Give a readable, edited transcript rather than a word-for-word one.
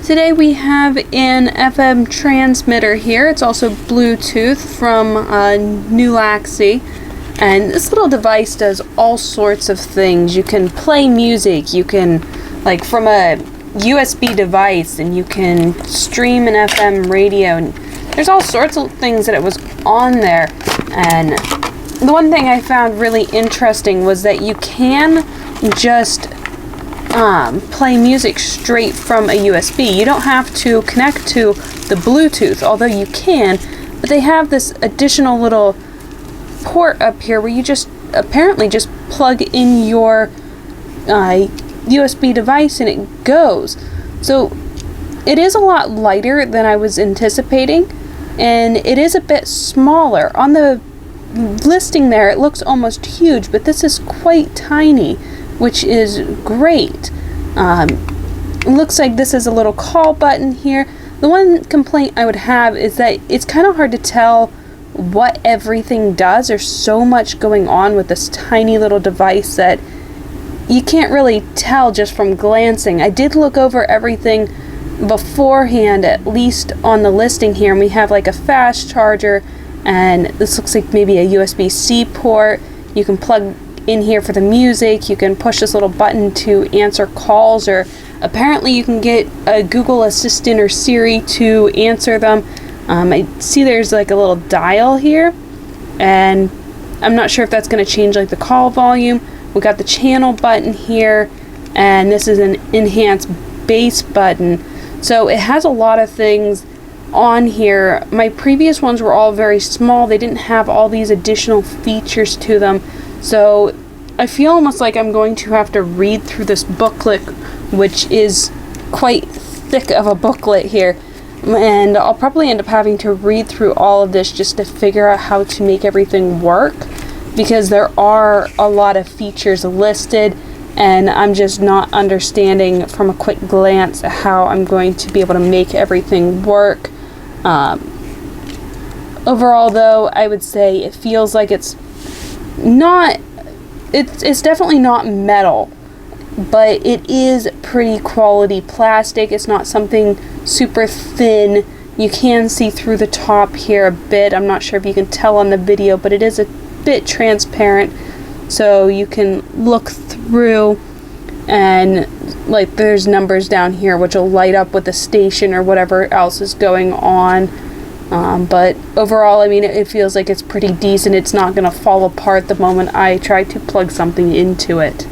Today we have an FM transmitter here. It's also Bluetooth from Nulaxy. And this little device does all sorts of things. You can play music, you can, like from a USB device, and you can stream an FM radio, and there's all sorts of things that it was on there. And the one thing I found really interesting was that you can just play music straight from a USB. You don't have to connect to the Bluetooth, although you can, but they have this additional little port up here where you just apparently just plug in your USB device and it goes. So it is a lot lighter than I was anticipating, and it is a bit smaller. On the listing there it looks almost huge, but this is quite tiny, which is great. It looks like this is a little call button here. The one complaint I would have is that it's kind of hard to tell what everything does. There's so much going on with this tiny little device that you can't really tell just from glancing. I did look over everything beforehand, at least on the listing here, and we have like a fast charger, and this looks like maybe a USB-C port. You can plug in here for the music. You can push this little button to answer calls, or apparently you can get a Google Assistant or Siri to answer them. I see there's like a little dial here, and I'm not sure if that's going to change like the call volume. We got the channel button here, and this is an enhanced bass button. So it has a lot of things on here. My previous ones were all very small. They didn't have all these additional features to them. So I feel almost like I'm going to have to read through this booklet, which is quite thick of a booklet here. And I'll probably end up having to read through all of this just to figure out how to make everything work, because there are a lot of features listed, and I'm just not understanding from a quick glance how I'm going to be able to make everything work. Overall, though, I would say it feels like it's definitely not metal, but it is pretty quality plastic. It's not something super thin. You can see through the top here a bit. I'm not sure if you can tell on the video, but it is a bit transparent, so you can look through, and like there's numbers down here which will light up with the station or whatever else is going on. But overall, I mean, it feels like it's pretty decent. It's not going to fall apart the moment I try to plug something into it.